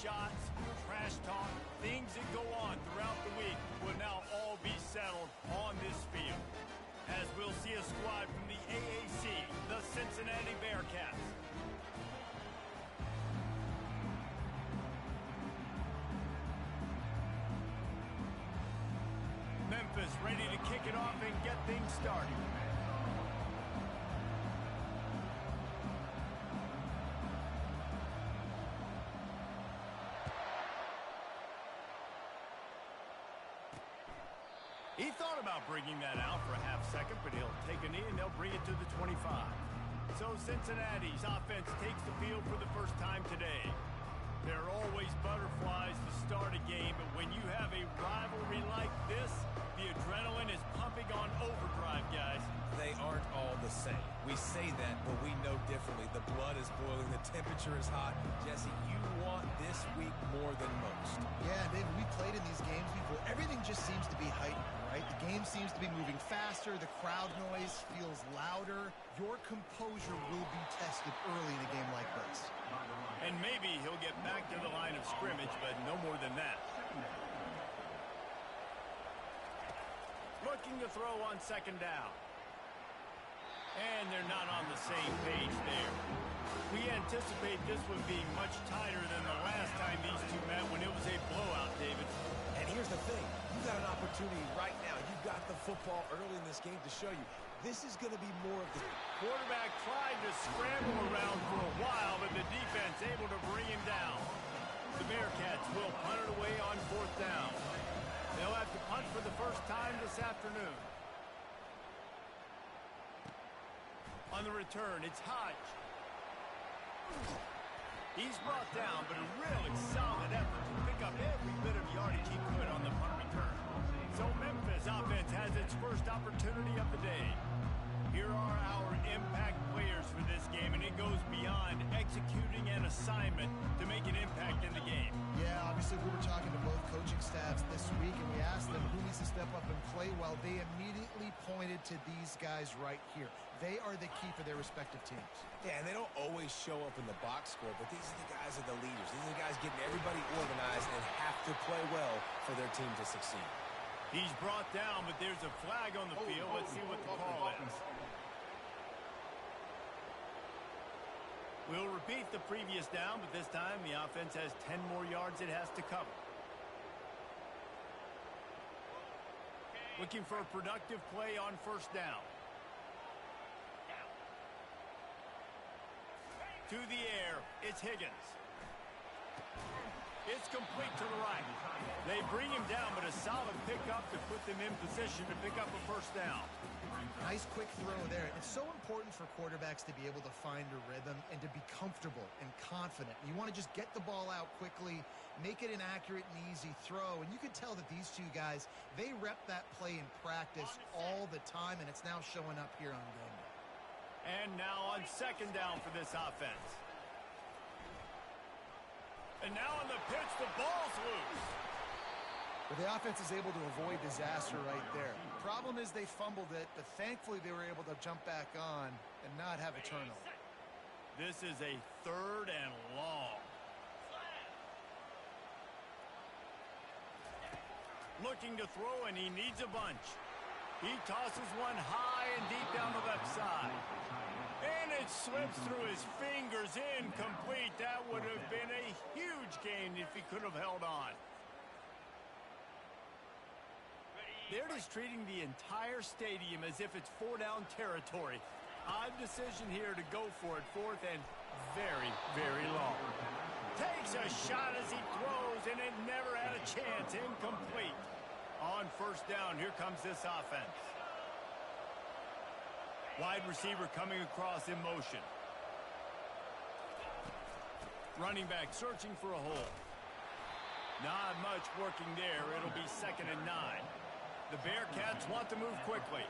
shots, trash talk, things that go on throughout the week will now all be settled on this field. As we'll see a squad from the AAC, the Cincinnati Bearcats. Memphis ready to kick it off and get things started. He thought about bringing that out for a half second, but he'll take a knee and they'll bring it to the 25. So Cincinnati's offense takes the field for the first time today. There are always butterflies to start a game, but when you have a rivalry like this, the adrenaline is pumping on overdrive, guys. They aren't all the same. We say that, but we know differently. The blood is boiling. The temperature is hot. Jesse, you want this week more than most. Yeah, David, we played in these games before. Everything just seems to be heightened, right? The game seems to be moving faster. The crowd noise feels louder. Your composure will be tested early in a game like this. And maybe he'll get back to the line of scrimmage, but no more than that. Looking to throw on second down. And they're not on the same page there. We anticipate this one being much tighter than the last time these two met when it was a blowout, David. And here's the thing. You got an opportunity right now. You got the football early in this game to show you. This is going to be more of the... Quarterback tried to scramble around for a while, but the defense able to bring him down. The Bearcats will punt it away on fourth down. They'll have to punt for the first time this afternoon. On the return, it's Hodge. He's brought down, but a really solid effort to pick up every bit of yardage he could on the punt return. So Memphis offense has its first opportunity of the day. Here are our impact players for this game, and it goes beyond executing an assignment to make an impact in the game. Yeah, obviously we were talking to both coaching staffs this week, and we asked them who needs to step up and play well. They immediately pointed to these guys right here. They are the key for their respective teams. Yeah, and they don't always show up in the box score, but these are the guys that are the leaders. These are the guys getting everybody organized and have to play well for their team to succeed. He's brought down, but there's a flag on the field. Let's see what the call is. We'll repeat the previous down, but this time the offense has 10 more yards it has to cover. Looking for a productive play on first down. To the air, it's Higgins. It's complete to the right. They bring him down, but a solid pickup to put them in position to pick up a first down. Nice quick throw there. It's so important for quarterbacks to be able to find a rhythm and to be comfortable and confident. You want to just get the ball out quickly, make it an accurate and easy throw. And you can tell that these two guys, they rep that play in practice all the time, and it's now showing up here on game day. And now on second down for this offense. And now on the pitch, the ball's loose. Well, the offense is able to avoid disaster right there. Problem is they fumbled it, but thankfully they were able to jump back on and not have a turnover. This is a third and long. Looking to throw, and he needs a bunch. He tosses one high and deep down the left side. And it slips through his fingers, incomplete. That would have been a huge gain if he could have held on. They're just treating the entire stadium as if it's four-down territory. Odd decision here to go for it, fourth and very, very long. Takes a shot as he throws, and it never had a chance. Incomplete. On first down, here comes this offense. Wide receiver coming across in motion. Running back searching for a hole. Not much working there. It'll be 2nd and 9. The Bearcats want to move quickly.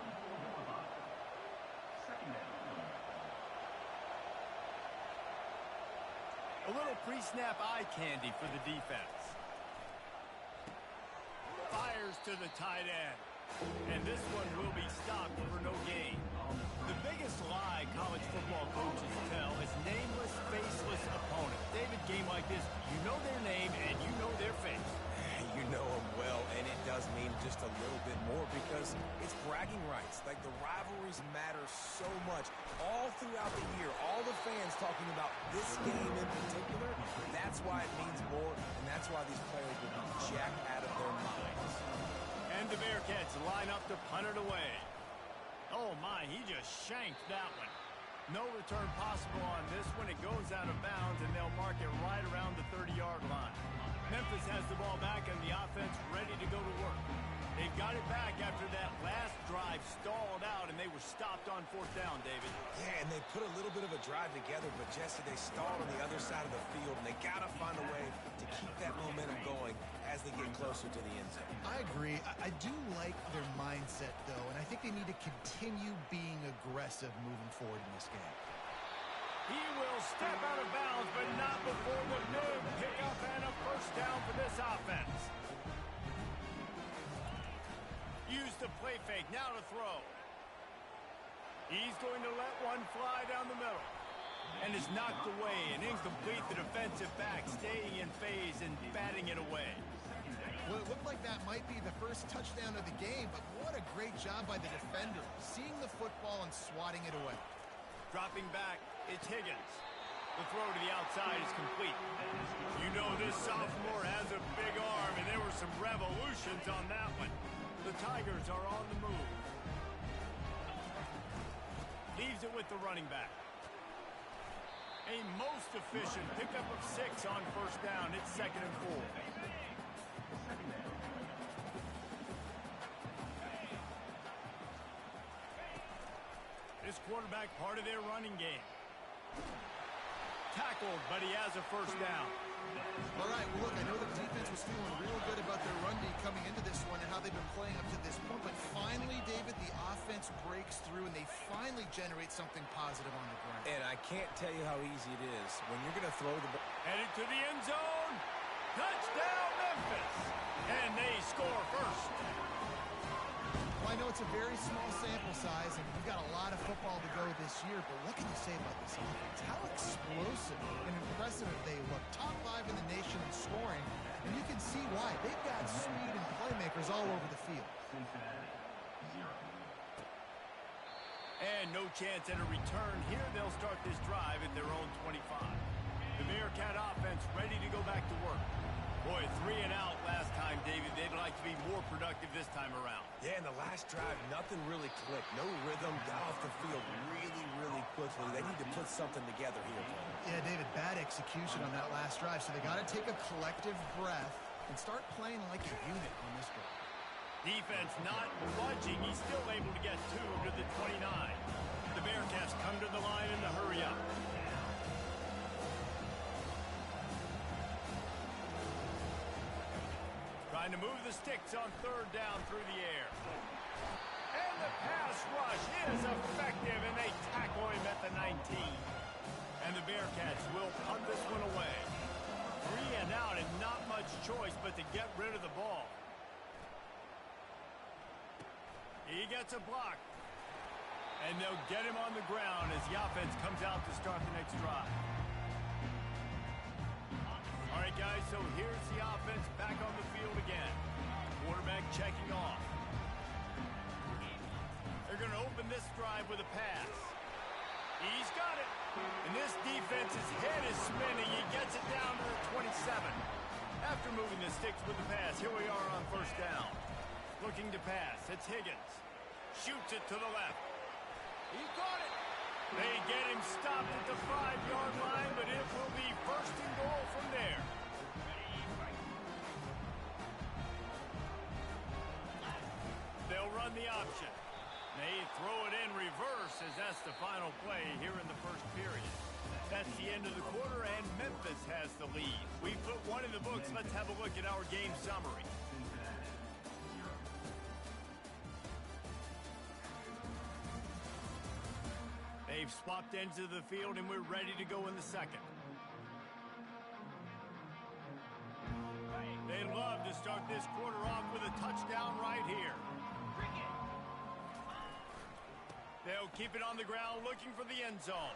A little pre-snap eye candy for the defense. Fires to the tight end. And this one will be stopped for no gain. The biggest lie college football coaches tell is nameless, faceless opponents. David, game like this, you know their name, because it's bragging rights. Like, the rivalries matter so much. All throughout the year, all the fans talking about this game in particular, that's why it means more, and that's why these players will be jacked out of their minds. And the Bearcats line up to punt it away. Oh, my, he just shanked that one. No return possible on this one. It goes out of bounds, and they'll mark it right around the 30-yard line. Memphis has the ball back, and the offense ready to go to work. They've got it back after that last drive stalled out, and they were stopped on fourth down, David. Yeah, and they put a little bit of a drive together, but, Jesse, they stalled on the other side of the field, and they got to find a way to keep that momentum going as they get closer to the end zone. I agree. I do like their mindset, though, and I think they need to continue being aggressive moving forward in this game. He will step out of bounds, but not before the big pickup and a first down for this offense. Use the play fake, now to throw. He's going to let one fly down the middle. And is knocked away and incomplete. The defensive back staying in phase and batting it away. Well, it looked like that might be the first touchdown of the game, but what a great job by the defender, seeing the football and swatting it away. Dropping back, it's Higgins. The throw to the outside is complete. You know this sophomore has a big arm, and there were some revolutions on that one. The Tigers are on the move. Leaves it with the running back. A most efficient pickup of 6 on first down. It's 2nd and 4. This quarterback part of their running game. Tackled, but he has a first down. All right, well, look, I know the defense was feeling real good about their run D coming into this one and how they've been playing up to this point, but finally, David, the offense breaks through and they finally generate something positive on the ground. And I can't tell you how easy it is when you're going to throw the ball. Headed to the end zone. Touchdown, Memphis. And they score first. Well, I know it's a very small sample size, and we've got a lot of football to go this year, but what can you say about this offense? How explosive and impressive they look. Top 5 in the nation in scoring, and you can see why. They've got speed and playmakers all over the field. And no chance at a return here. They'll start this drive at their own 25. The Bearcat offense ready to go back to work. Boy, 3 and out last time, David. They'd like to be more productive this time around. Yeah, in the last drive, nothing really clicked. No rhythm, got off the field really, really quickly. They need to put something together here. Yeah, David, bad execution on that last drive, so they got to take a collective breath and start playing like a unit on this drive. Defense not budging. He's still able to get 2 to the 29. The Bearcats come to the line in the hurry up. Trying to move the sticks on 3rd down through the air. And the pass rush is effective, and they tackle him at the 19. And the Bearcats will punt this one away. 3 and out, and not much choice but to get rid of the ball. He gets a block. And they'll get him on the ground as the offense comes out to start the next drive. All right, guys, so here's the offense back on the field again. Quarterback checking off. They're going to open this drive with a pass. He's got it. And this defense's head is spinning. He gets it down to the 27. After moving the sticks with the pass, here we are on first down. Looking to pass. It's Higgins. Shoots it to the left. He got it. They get him stopped at the 5-yard line, but it will be 1st and goal from there. They'll run the option. They throw it in reverse as that's the final play here in the first period. That's the end of the quarter, and Memphis has the lead. We put one in the books. Let's have a look at our game summary. They've swapped ends of the field, and we're ready to go in the second. They love to start this quarter off with a touchdown right here. They'll keep it on the ground looking for the end zone.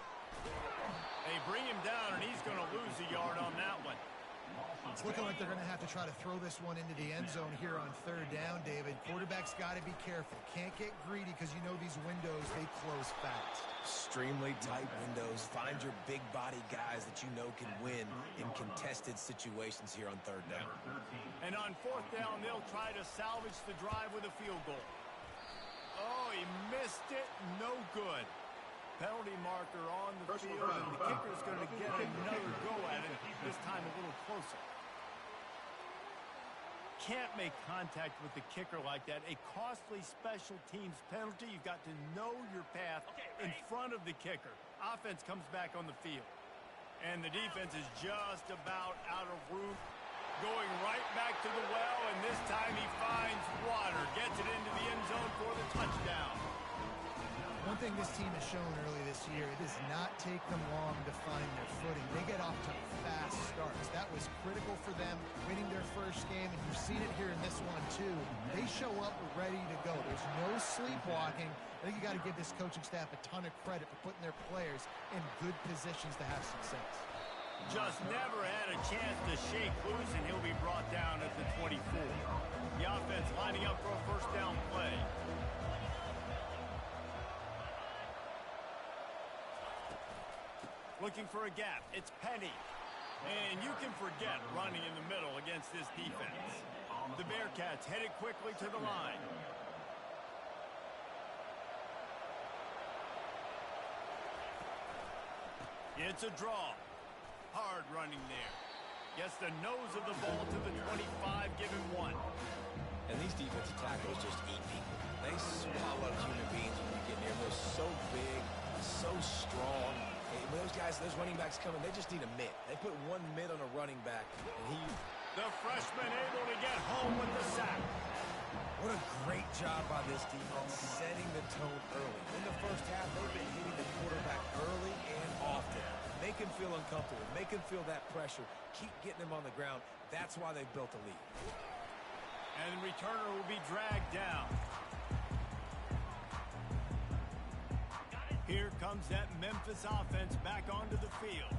They bring him down, and he's going to lose a yard on that one. It's looking like they're going to have to try to throw this one into the end zone here on third down, David. Quarterback's got to be careful. Can't get greedy because you know these windows, they close fast. Extremely tight windows. Find your big body guys that you know can win in contested situations here on third down. And on fourth down, they'll try to salvage the drive with a field goal. Oh, he missed it. No good. Penalty marker on the field, and the kicker's going to get another go at it, this time a little closer. Can't make contact with the kicker like that. A costly special teams penalty. You've got to know your path in front of the kicker. Offense comes back on the field. And the defense is just about out of room. Going right back to the well, and this time he finds water. Gets it into the end zone for the touchdown. One thing this team has shown early this year, it does not take them long to find their footing. They get off to fast starts. That was critical for them winning their first game, and you've seen it here in this one too. They show up ready to go. There's no sleepwalking. I think you got to give this coaching staff a ton of credit for putting their players in good positions to have success. Just never had a chance to shake loose, and he'll be brought down at the 24. The offense lining up for a first down play. Looking for a gap. It's Penny. And you can forget running in the middle against this defense. The Bearcats headed quickly to the line. It's a draw. Hard running there. Gets the nose of the ball to the 25, give him one. And these defensive tackles just eat people. They swallow human beings when you get near. They're so big, so strong. When those guys, those running backs coming, they just need a mitt. They put one mitt on a running back, and the freshman able to get home with the sack. What a great job by this defense setting the tone early. In the first half, they've been hitting the quarterback early and often. Make him feel uncomfortable. Make him feel that pressure. Keep getting him on the ground. That's why they've built a lead. And the returner will be dragged down. Here comes that Memphis offense back onto the field.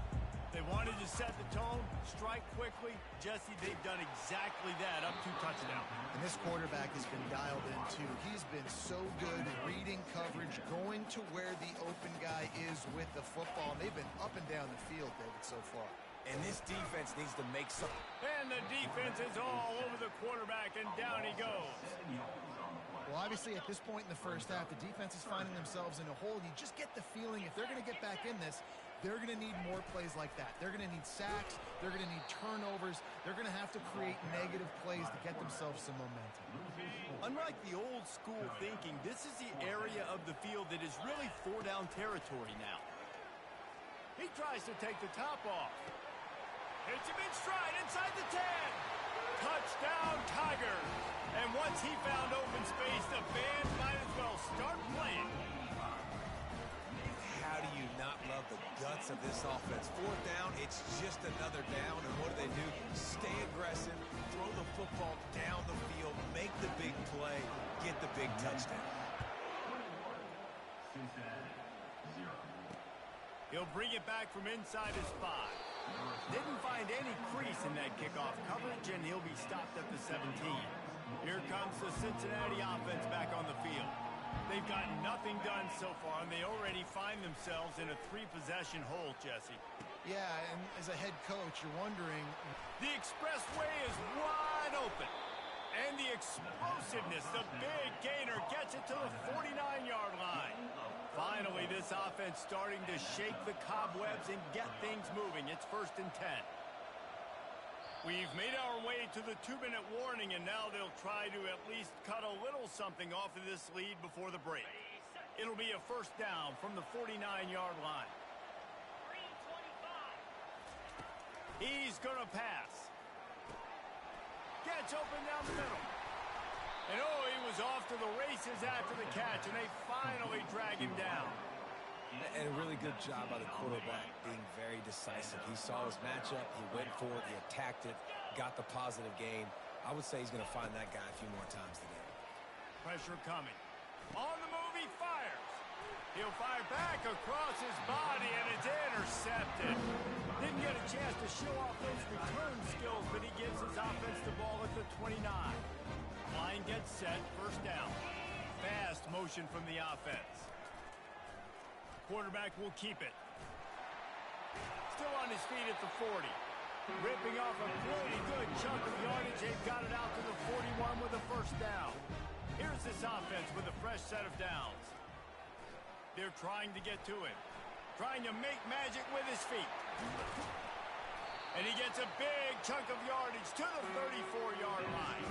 They wanted to set the tone, strike quickly. Jesse, they've done exactly that, up to touchdown. And this quarterback has been dialed in, too. He's been so good reading coverage, going to where the open guy is with the football. And they've been up and down the field, David, so far. And this defense needs to make some. And the defense is all over the quarterback, and down he goes. Well, obviously, at this point in the first half, the defense is finding themselves in a hole. You just get the feeling if they're going to get back in this, they're going to need more plays like that. They're going to need sacks. They're going to need turnovers. They're going to have to create negative plays to get themselves some momentum. Unlike the old school thinking, this is the area of the field that is really four-down territory now. He tries to take the top off. Hits him in stride inside the 10. Touchdown, Tigers. And once he found open space, the band might as well start playing. How do you not love the guts of this offense? Fourth down, it's just another down. And what do? Stay aggressive, throw the football down the field, make the big play, get the big touchdown. He'll bring it back from inside his 5. Didn't find any crease in that kickoff coverage, and he'll be stopped at the 17. Here comes the Cincinnati offense back on the field. They've gotten nothing done so far, and they already find themselves in a 3-possession hole, Jesse. Yeah, and as a head coach, you're wondering. The expressway is wide open. And the explosiveness, the big gainer, gets it to the 49-yard line. Finally, this offense starting to shake the cobwebs and get things moving. It's 1st and 10. We've made our way to the 2-minute warning, and now they'll try to at least cut a little something off of this lead before the break. It'll be a first down from the 49-yard line. He's going to pass. Gets open down the middle. And oh, he was off to the races after the catch, and they finally drag him down. And a really good job by the quarterback being very decisive. He saw his matchup, he went for it, he attacked it, got the positive gain. I would say he's going to find that guy a few more times today. Pressure coming. On the move, he fires. He'll fire back across his body, and it's intercepted. Didn't get a chance to show off those return skills, but he gives his offense the ball at the 29. Line gets set, first down. Fast motion from the offense. Quarterback will keep it. Still on his feet at the 40. Ripping off a pretty good chunk of yardage. They've got it out to the 41 with a first down. Here's this offense with a fresh set of downs. They're trying to get to him. Trying to make magic with his feet. And he gets a big chunk of yardage to the 34-yard line.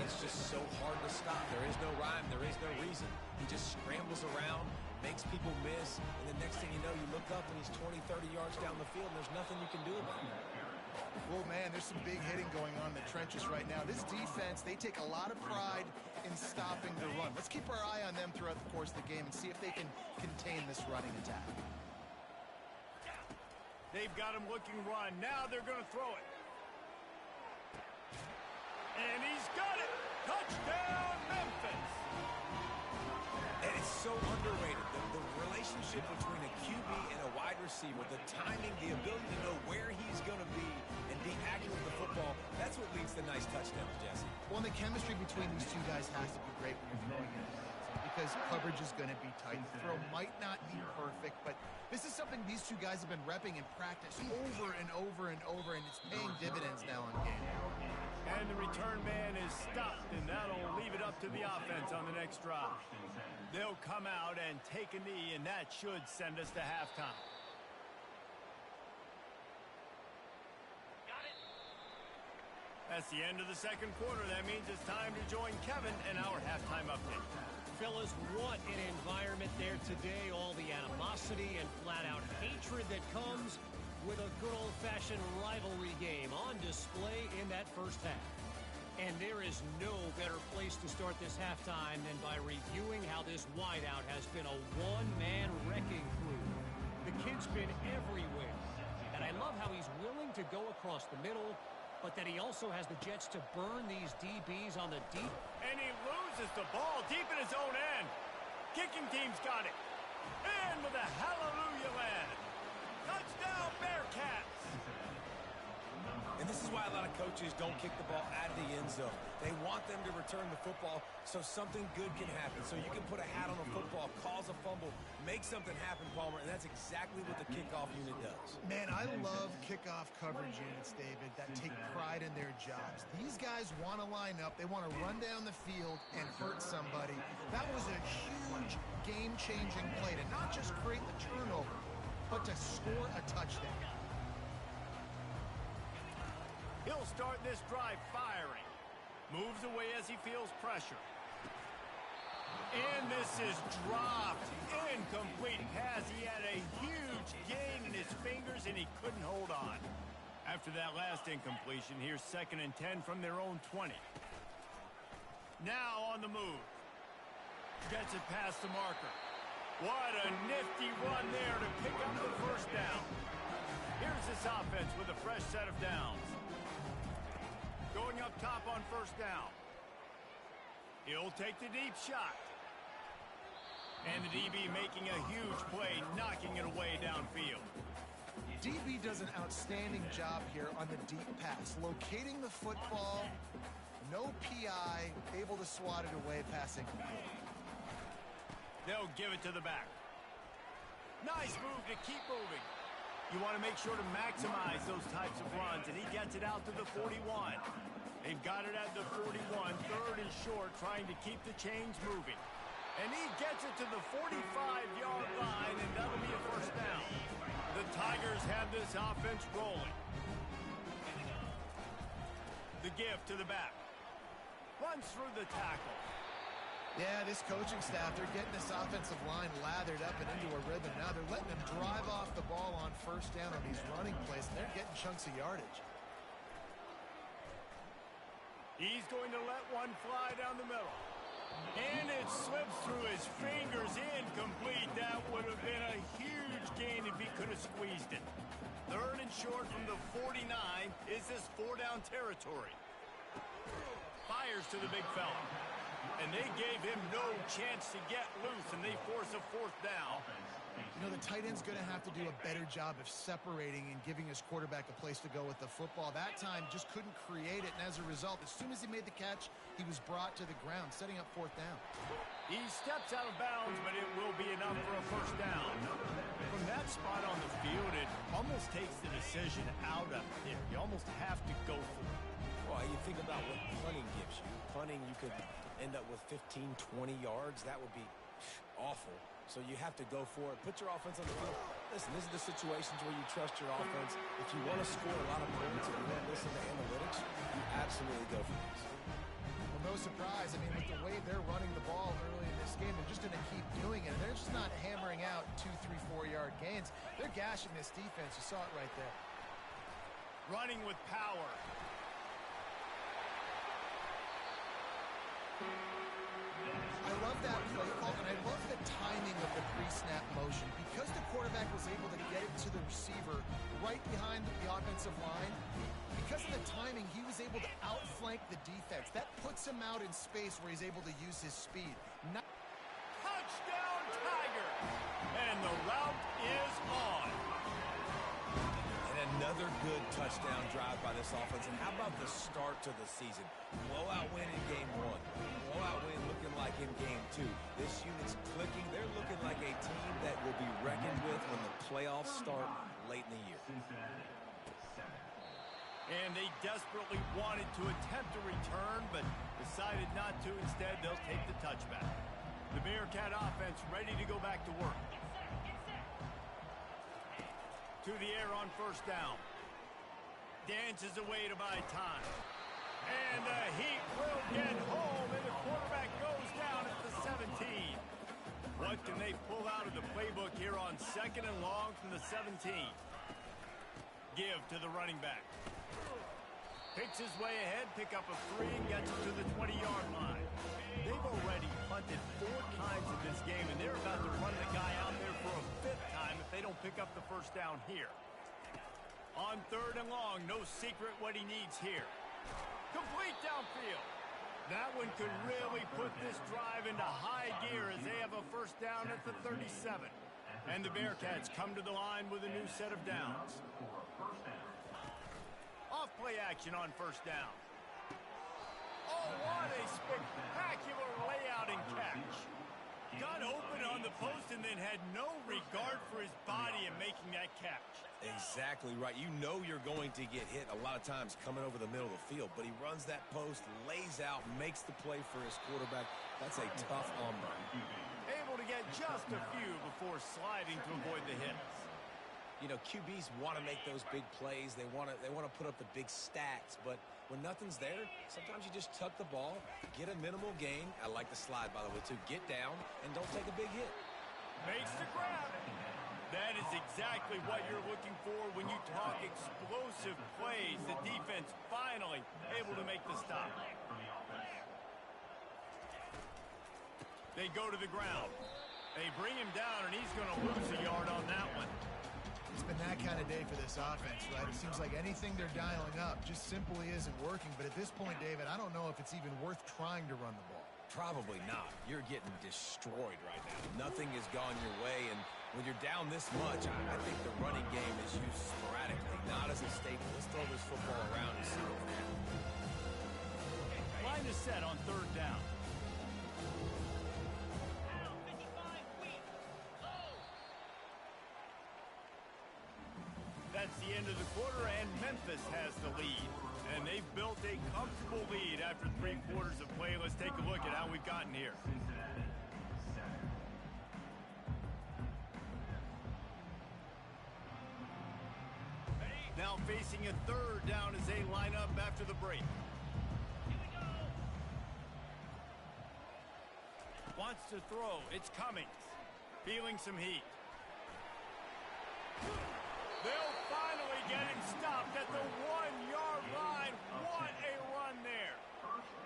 It's just so hard to stop. There is no rhyme. There is no reason. He just scrambles around, makes people miss, and the next thing you know, you look up and he's 20, 30 yards down the field, and there's nothing you can do about it. Well, man, there's some big hitting going on in the trenches right now. This defense, they take a lot of pride in stopping the run. Let's keep our eye on them throughout the course of the game and see if they can contain this running attack. They've got him looking run. Now they're going to throw it. And he's got it. Touchdown, Memphis. And it's so underrated. The relationship between a QB and a wide receiver, the timing, the ability to know where he's going to be and be accurate with the football, that's what leads to nice touchdowns, Jesse. Well, and the chemistry between these two guys has to be great when you're throwing it. Because coverage is going to be tight. The throw might not be perfect, but this is something these two guys have been repping in practice over and over and over, and it's paying dividends now on game. And the return man is stopped, and that'll leave it up to the offense on the next drive. They'll come out and take a knee, and that should send us to halftime. That's the end of the second quarter. That means it's time to join Kevin in our halftime update. Fellas, what an environment there today. All the animosity and flat-out hatred that comes with a good old-fashioned rivalry game on display in that first half. And there is no better place to start this halftime than by reviewing how this wideout has been a one-man wrecking crew. The kid's been everywhere. And I love how he's willing to go across the middle, but that he also has the Jets to burn these DBs on the deep. And he loses the ball deep in his own end. Kicking team's got it. And with a hallelujah land. Touchdown, Bearcats. And this is why a lot of coaches don't kick the ball out of the end zone. They want them to return the football so something good can happen. So you can put a hat on a football, cause a fumble, make something happen, Palmer, and that's exactly what the kickoff unit does. Man, I love kickoff coverage units, David, that take pride in their jobs. These guys want to line up. They want to run down the field and hurt somebody. That was a huge game-changing play to not just create the turnover, but to score a touchdown. He'll start this drive firing. Moves away as he feels pressure. And this is dropped. Incomplete pass. He had a huge gain in his fingers, and he couldn't hold on. After that last incompletion, here's 2nd and 10 from their own 20. Now on the move. Gets it past the marker. What a nifty run there to pick up the first down. Here's this offense with a fresh set of downs. Going up top on first down. He'll take the deep shot. And the DB making a huge play, knocking it away downfield. DB does an outstanding job here on the deep pass. Locating the football, no PI, able to swat it away passing. They'll give it to the back. Nice move to keep moving. You want to make sure to maximize those types of runs, and he gets it out to the 41. They've got it at the 41, 3rd and short, trying to keep the chains moving. And he gets it to the 45-yard line, and that'll be a first down. The Tigers have this offense rolling. The give to the back. Runs through the tackle. Yeah, this coaching staff, they're getting this offensive line lathered up and into a rhythm. Now they're letting them drive off the ball on first down on these running plays, and they're getting chunks of yardage. He's going to let one fly down the middle. And it slips through his fingers, incomplete. That would have been a huge gain if he could have squeezed it. 3rd and short from the 49. Is this 4-down territory? Fires to the big fella. And they gave him no chance to get loose, and they force a fourth down. You know, the tight end's going to have to do a better job of separating and giving his quarterback a place to go with the football. That time just couldn't create it, and as a result, as soon as he made the catch, he was brought to the ground, setting up fourth down. He steps out of bounds, but it will be enough for a first down. From that spot on the field, it almost takes the decision out of it. You almost have to go for it. Well, you think about what punting gives you. Punting, you could end up with 15, 20 yards. That would be awful. So you have to go for it. Put your offense on the field. Listen, these are the situations where you trust your offense. If you want to score a lot of points and you don't listen to analytics, you absolutely go for this. Well, no surprise. I mean, with the way they're running the ball early in this game, they're just going to keep doing it. And they're just not hammering out 2, 3, 4-yard gains. They're gashing this defense. You saw it right there. Running with power. I love that play call, and I love the timing of the pre-snap motion. Because the quarterback was able to get it to the receiver right behind the offensive line, because of the timing, he was able to outflank the defense. That puts him out in space where he's able to use his speed. Touchdown, Tiger! And the route is on. And another good touchdown drive by this offense. And how about the start to the season? Blowout win in game 1. Blowout win looking like in game 2. This unit's clicking. They're looking like a team that will be reckoned with when the playoffs start late in the year. And they desperately wanted to attempt a return, but decided not to. Instead, they'll take the touchback. The Bearcat offense ready to go back to work. To the air on first down. Dances away to buy time. And the Heat will get home, and the quarterback goes down at the 17. What can they pull out of the playbook here on 2nd and long from the 17? Give to the running back. Picks his way ahead, pick up a 3, and gets it to the 20-yard line. They've already punted 4 times in this game, and they're about to run the guy out there for a 5th time if they don't pick up the first down here. On 3rd and long, no secret what he needs here. Complete downfield. That one could really put this drive into high gear as they have a first down at the 37. And the Bearcats come to the line with a new set of downs. Off-play action on first down. Oh, what a spectacular layout and catch. Got open on the post and then had no regard for his body in making that catch. Exactly right. You know you're going to get hit a lot of times coming over the middle of the field, but he runs that post, lays out, makes the play for his quarterback. That's a tough hombre. Able to get just a few before sliding to avoid the hits. You know, QBs want to make those big plays. They want to put up the big stats, but when nothing's there, sometimes you just tuck the ball, get a minimal gain. I like the slide, by the way, too. Get down and don't take a big hit. Makes the grab. That is exactly what you're looking for when you talk explosive plays. The defense finally able to make the stop. They go to the ground. They bring him down, and he's going to lose a yard on that one. It's been that kind of day for this offense, right? It seems like anything they're dialing up just simply isn't working. But at this point, David, I don't know if it's even worth trying to run the ball. Probably not. You're getting destroyed right now. Nothing has gone your way, and when you're down this much, I think the running game is used sporadically, not as a staple. Let's throw this football around and see what can happen. Line is set on 3rd down. That's the end of the quarter, and Memphis has the lead. And they've built a comfortable lead after 3 quarters of play. Let's take a look at how we've gotten here. Now facing a 3rd down as they line up after the break. Wants to throw. It's Cummings. Feeling some heat. They'll finally get him stopped at the 1-yard line. What a run there.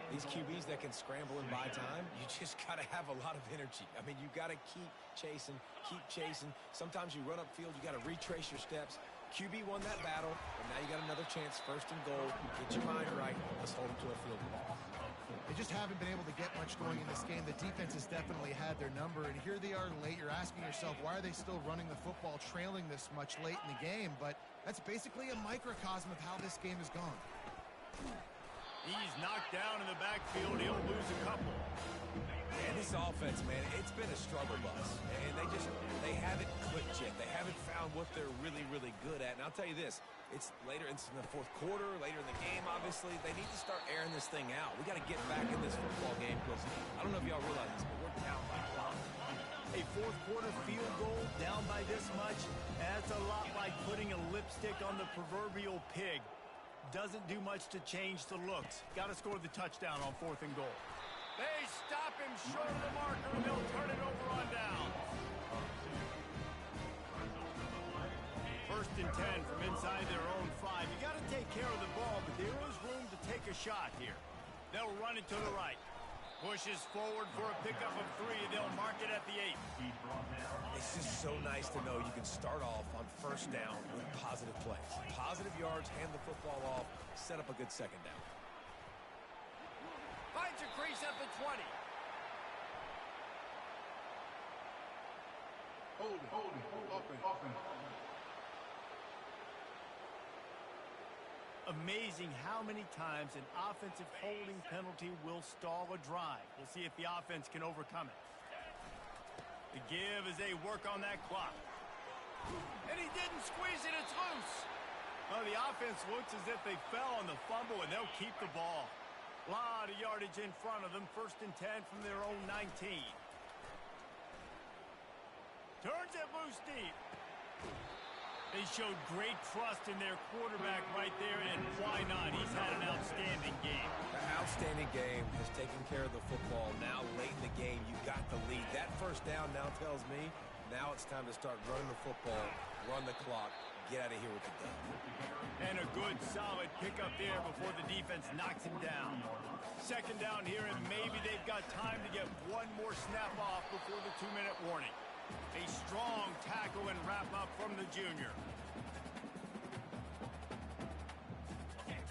These QBs that can scramble and buy time, you just got to have a lot of energy. I mean, you got to keep chasing, keep chasing. Sometimes you run upfield, you got to retrace your steps. QB won that battle, and now you got another chance, 1st and goal. Get your mind right. Let's hold them to a field goal. They just haven't been able to get much going in this game. The defense has definitely had their number, and here they are late. You're asking yourself, why are they still running the football, trailing this much late in the game? But that's basically a microcosm of how this game has gone. He's knocked down in the backfield. He'll lose a couple. And this offense, man, it's been a struggle bus. And they haven't clicked yet. They haven't found what they're really, really good at. And I'll tell you this, it's in the fourth quarter, later in the game, obviously. They need to start airing this thing out. We got to get back in this football game because I don't know if y'all realize this, but we're down by a lot. A fourth quarter field goal down by this much, that's a lot like putting a lipstick on the proverbial pig. Doesn't do much to change the looks. Got to score the touchdown on 4th and goal. They stop him short of the marker, and they'll turn it over on down. 1st and 10 from inside their own 5. You got to take care of the ball, but there is room to take a shot here. They'll run it to the right. Pushes forward for a pickup of 3, and they'll mark it at the 8. It's just so nice to know you can start off on 1st down with positive plays. Positive yards, hand the football off, set up a good 2nd down. Finds a crease at the 20. Hold it. Open. Amazing how many times an offensive holding penalty will stall a drive. We'll see if the offense can overcome it. The give as they work on that clock. And he didn't squeeze it. It's loose. Well, the offense looks as if they fell on the fumble, and they'll keep the ball. A lot of yardage in front of them. 1st and 10 from their own 19. Turns it loose deep. They showed great trust in their quarterback right there, and why not? He's had an outstanding game. An outstanding game, has taken care of the football. Now, late in the game, you got the lead. That 1st down now tells me now it's time to start running the football, run the clock, get out of here with the dub. And a good, solid pickup there before the defense knocks him down. 2nd down here, and maybe they've got time to get one more snap off before the 2-minute warning. A strong tackle and wrap-up from the junior.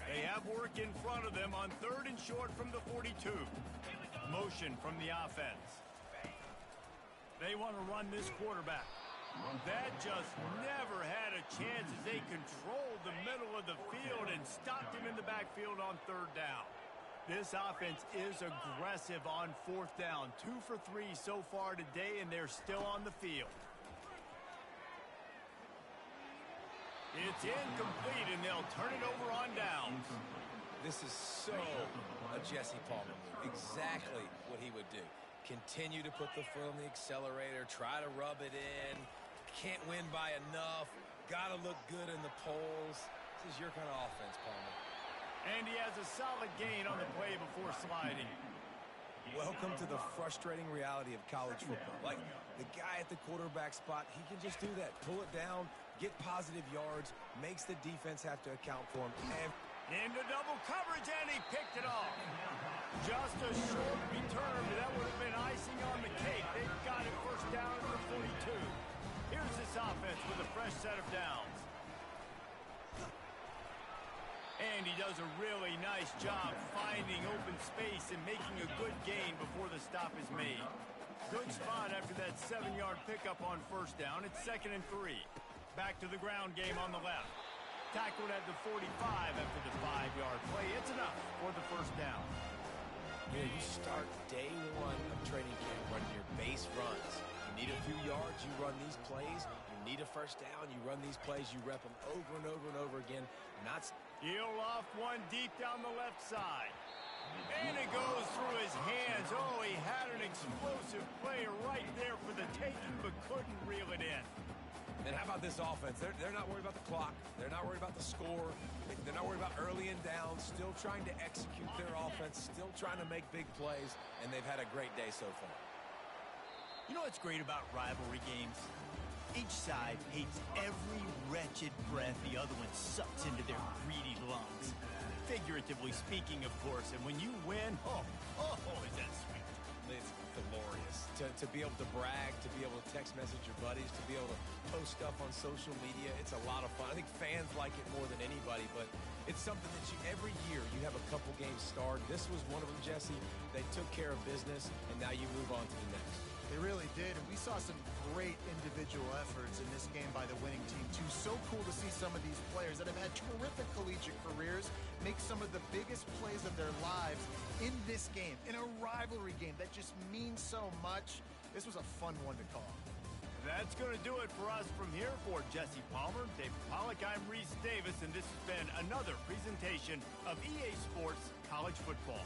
They have work in front of them on 3rd and short from the 42. Motion from the offense. They want to run this quarterback. That just never had a chance as they controlled the middle of the field and stopped him in the backfield on 3rd down. This offense is aggressive on 4th down. 2 for 3 so far today, and they're still on the field. It's incomplete, and they'll turn it over on downs. This is so a Jesse Palmer move. Exactly what he would do. Continue to put the foot on the accelerator, try to rub it in. Can't win by enough. Got to look good in the polls. This is your kind of offense, Palmer. And he has a solid gain on the play before sliding. Welcome to the frustrating reality of college football. Like, the guy at the quarterback spot, he can just do that. Pull it down, get positive yards, makes the defense have to account for him. And into double coverage, and he picked it off. Just a short return, but that would have been icing on the cake. They've got it 1st down at the 42. Here's this offense with a fresh set of downs. And he does a really nice job finding open space and making a good gain before the stop is made. Good spot after that 7-yard pickup on 1st down. It's 2nd and 3. Back to the ground game on the left. Tackled at the 45 after the 5-yard play. It's enough for the 1st down. you start day 1 of training camp running your base runs. You need a few yards, you run these plays. You need a 1st down, you run these plays. You rep them over and over and over again. He'll off one deep down the left side. And it goes through his hands. Oh, he had an explosive play right there for the taking, but couldn't reel it in. And how about this offense? They're not worried about the clock. They're not worried about the score. They're not worried about early and downs. Still trying to execute their offense. Still trying to make big plays. And they've had a great day so far. You know what's great about rivalry games? Each side hates every wretched breath the other one sucks into their greedy lungs. Figuratively speaking, of course. And when you win, oh, is that sweet. It's glorious. To be able to brag, to be able to text message your buddies, to be able to post stuff on social media. It's a lot of fun. I think fans like it more than anybody, but it's something that every year you have a couple games starred. This was one of them, Jesse. They took care of business, and now you move on to the next. They really did, and we saw some great individual efforts in this game by the winning team, too. So cool to see some of these players that have had terrific collegiate careers make some of the biggest plays of their lives in this game, in a rivalry game that just means so much. This was a fun one to call. That's going to do it for us from here. For Jesse Palmer, David Pollack, I'm Reese Davis, and this has been another presentation of EA Sports College Football.